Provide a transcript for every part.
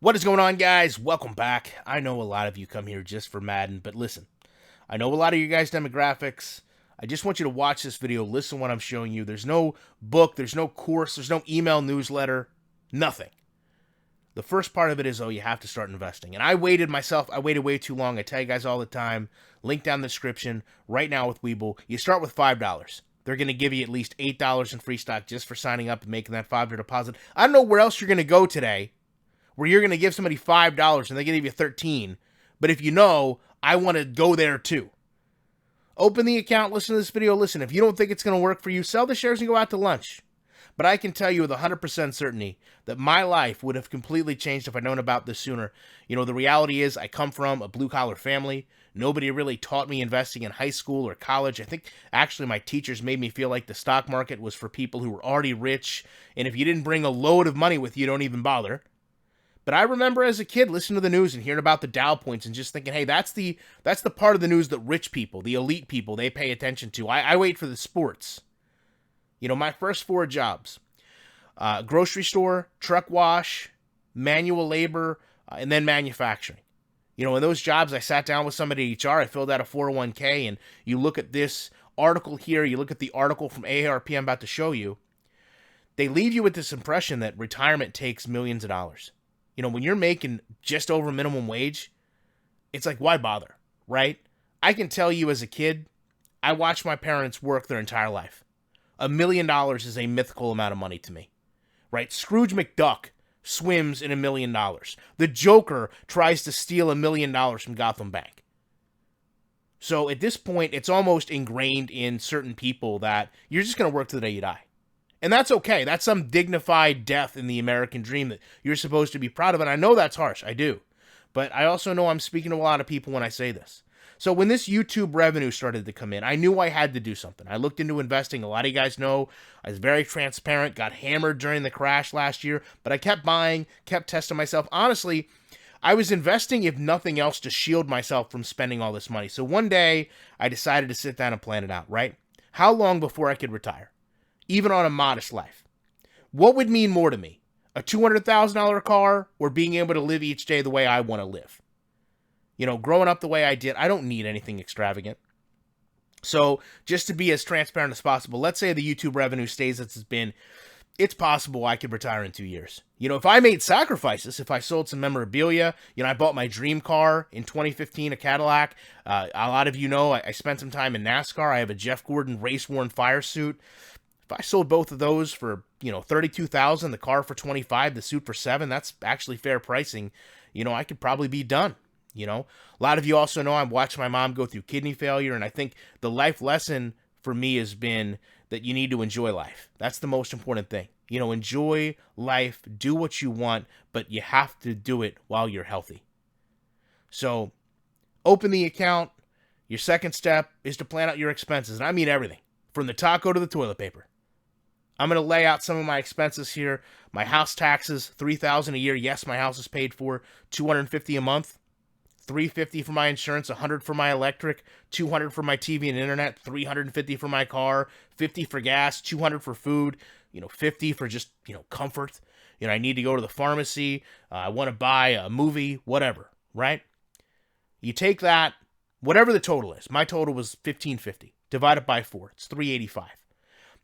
What is going on, guys? Welcome back. I know a lot of you come here just for Madden, but listen, I know a lot of you guys' demographics. I just want you to watch this video, listen to what I'm showing you. There's no book, there's no course, there's no email newsletter, nothing. The first part of it is, you have to start investing. And I waited way too long. I tell you guys all the time. Link down in the description. Right now with Webull, you start with $5. They're going to give you at least $8 in free stock just for signing up and making that $5 deposit. I don't know where else you're going to go today where you're going to give somebody $5 and they give you 13. But if you know, I want to go there too. Open the account, listen to this video, listen. If you don't think it's going to work for you, sell the shares and go out to lunch. But I can tell you with 100% certainty that my life would have completely changed if I'd known about this sooner. You know, the reality is I come from a blue-collar family. Nobody really taught me investing in high school or college. I think actually my teachers made me feel like the stock market was for people who were already rich. And if you didn't bring a load of money with you, don't even bother. But I remember as a kid listening to the news and hearing about the Dow points and just thinking, hey, that's the part of the news that rich people, the elite people, they pay attention to. I wait for the sports. You know, my first 4 jobs, grocery store, truck wash, manual labor, and then manufacturing. You know, in those jobs, I sat down with somebody at HR, I filled out a 401k, and you look at this article here, you look at the article from AARP I'm about to show you, they leave you with this impression that retirement takes millions of dollars. You know, when you're making just over minimum wage, it's like, why bother, right? I can tell you as a kid, I watched my parents work their entire life. $1 million is a mythical amount of money to me, right? Scrooge McDuck swims in $1 million. The Joker tries to steal $1 million from Gotham Bank. So at this point, it's almost ingrained in certain people that you're just going to work to the day you die. And that's okay. That's some dignified death in the American dream that you're supposed to be proud of. And I know that's harsh. I do. But I also know I'm speaking to a lot of people when I say this. So when this YouTube revenue started to come in, I knew I had to do something. I looked into investing. A lot of you guys know I was very transparent, got hammered during the crash last year, but I kept buying, kept testing myself. Honestly, I was investing, if nothing else, to shield myself from spending all this money. So one day I decided to sit down and plan it out, right? How long before I could retire? Even on a modest life. What would mean more to me? A $200,000 car or being able to live each day the way I want to live? You know, growing up the way I did, I don't need anything extravagant. So just to be as transparent as possible, let's say the YouTube revenue stays as it's been, it's possible I could retire in 2 years. You know, if I made sacrifices, if I sold some memorabilia, I bought my dream car in 2015, a Cadillac. A lot of you know I spent some time in NASCAR. I have a Jeff Gordon race-worn fire suit. If I sold both of those for, $32,000, the car for $25,000, the suit for $7,000, that's actually fair pricing. I could probably be done. A lot of you also know I'm watching my mom go through kidney failure, and I think the life lesson for me has been that you need to enjoy life. That's the most important thing. Enjoy life, do what you want, but you have to do it while you're healthy. So, open the account. Your second step is to plan out your expenses, and I mean everything, from the taco to the toilet paper. I'm going to lay out some of my expenses here. My house taxes, $3,000 a year. Yes, my house is paid for. $250 a month. $350 for my insurance, $100 for my electric, $200 for my TV and internet, $350 for my car, $50 for gas, $200 for food, $50 for just, comfort. I need to go to the pharmacy. I want to buy a movie, whatever, right? You take that, whatever the total is. My total was $1,550. Divide it by 4. It's $385.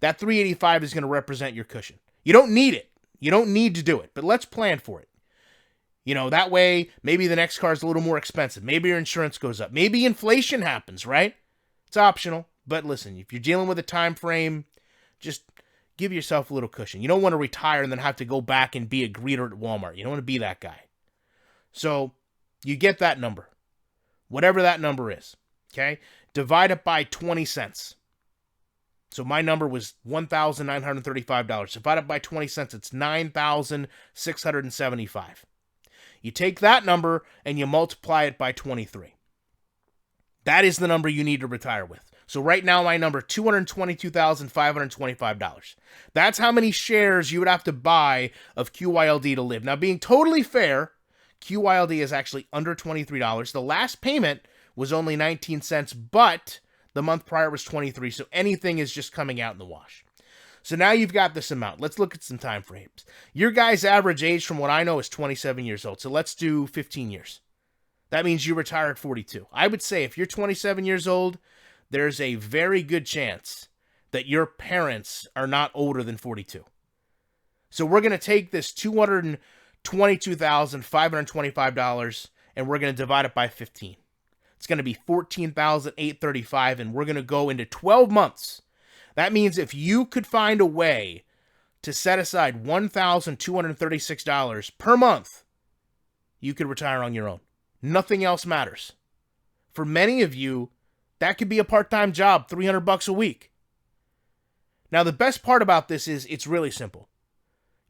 That $385 is going to represent your cushion. You don't need it. You don't need to do it, but let's plan for it. That way, maybe the next car is a little more expensive. Maybe your insurance goes up. Maybe inflation happens, right? It's optional. But listen, if you're dealing with a time frame, just give yourself a little cushion. You don't want to retire and then have to go back and be a greeter at Walmart. You don't want to be that guy. So you get that number, whatever that number is, okay? Divide it by 20 cents. So my number was $1,935. Divided by 20 cents, it's $9,675. You take that number and you multiply it by 23. That is the number you need to retire with. So right now my number, $222,525. That's how many shares you would have to buy of QYLD to live. Now, being totally fair, QYLD is actually under $23. The last payment was only 19 cents, but the month prior was 23, so anything is just coming out in the wash. So now you've got this amount. Let's look at some time frames. Your guy's average age, from what I know, is 27 years old. So let's do 15 years. That means you retire at 42. I would say if you're 27 years old, there's a very good chance that your parents are not older than 42. So we're going to take this $222,525 and we're going to divide it by 15. It's going to be $14,835, and we're going to go into 12 months. That means if you could find a way to set aside $1,236 per month, you could retire on your own. Nothing else matters. For many of you, that could be a part-time job, $300 a week. Now, the best part about this is it's really simple.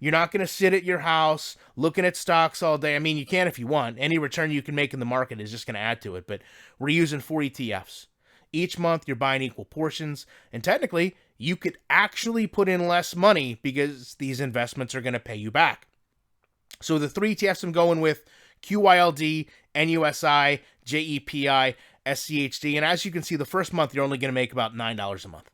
You're not going to sit at your house looking at stocks all day. I mean, you can if you want. Any return you can make in the market is just going to add to it, but we're using 4 ETFs. Each month, you're buying equal portions, and technically, you could actually put in less money because these investments are going to pay you back. So the 3 ETFs I'm going with: QYLD, NUSI, JEPI, SCHD, and as you can see, the first month, you're only going to make about $9 a month.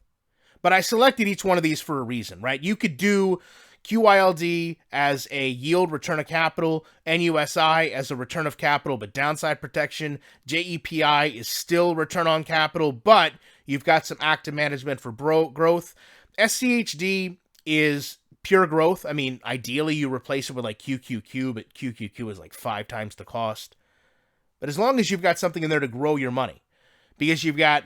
But I selected each one of these for a reason, right? You could do QYLD as a yield return of capital, NUSI as a return of capital but downside protection, JEPI is still return on capital, but you've got some active management for growth. SCHD is pure growth. I mean, ideally you replace it with like QQQ, but QQQ is like 5 times the cost. But as long as you've got something in there to grow your money, because you've got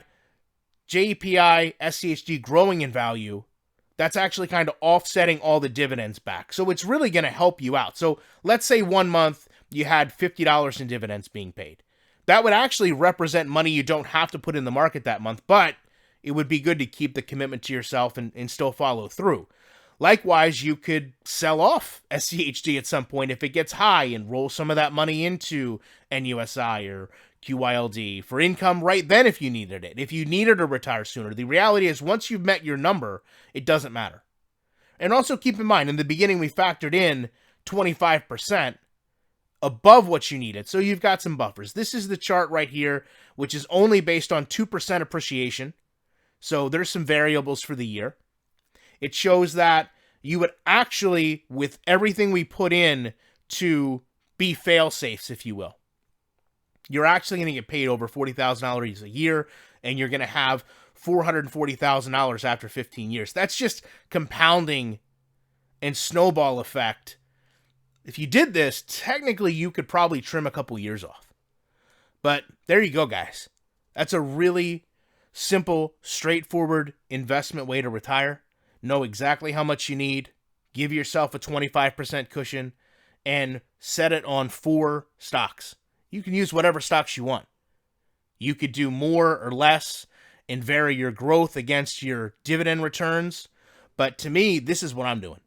JEPI, SCHD growing in value, that's actually kind of offsetting all the dividends back. So it's really going to help you out. So let's say one month you had $50 in dividends being paid. That would actually represent money you don't have to put in the market that month, but it would be good to keep the commitment to yourself and still follow through. Likewise, you could sell off SCHD at some point if it gets high and roll some of that money into NUSI or QYLD for income right then if you needed it. If you needed to retire sooner, the reality is once you've met your number, it doesn't matter. And also keep in mind, in the beginning we factored in 25% above what you needed, so you've got some buffers. This is the chart right here, which is only based on 2% appreciation, so there's some variables for the year. It shows that you would actually, with everything we put in to be fail-safes, if you will, you're actually going to get paid over $40,000 a year, and you're going to have $440,000 after 15 years. That's just compounding and snowball effect. If you did this, technically you could probably trim a couple years off. But there you go, guys. That's a really simple, straightforward investment way to retire. Know exactly how much you need, give yourself a 25% cushion, and set it on 4 stocks. You can use whatever stocks you want. You could do more or less and vary your growth against your dividend returns. But to me, this is what I'm doing.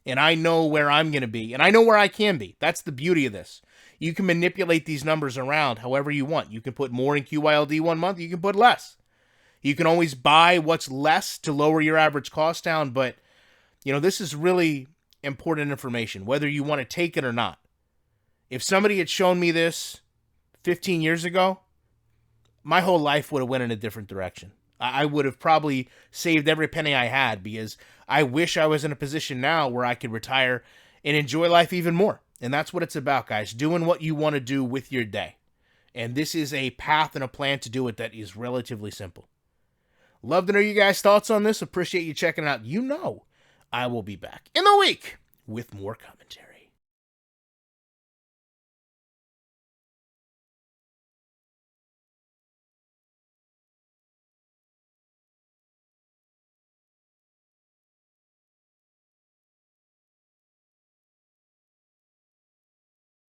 And I know where I'm going to be. And I know where I can be. That's the beauty of this. You can manipulate these numbers around however you want. You can put more in QYLD one month. You can put less. You can always buy what's less to lower your average cost down. But, you know, this is really important information, whether you want to take it or not. If somebody had shown me this 15 years ago, my whole life would have went in a different direction. I would have probably saved every penny I had because I wish I was in a position now where I could retire and enjoy life even more. And that's what it's about, guys, doing what you want to do with your day. And this is a path and a plan to do it that is relatively simple. Love to know you guys' thoughts on this. Appreciate you checking it out. You know I will be back in the week with more commentary.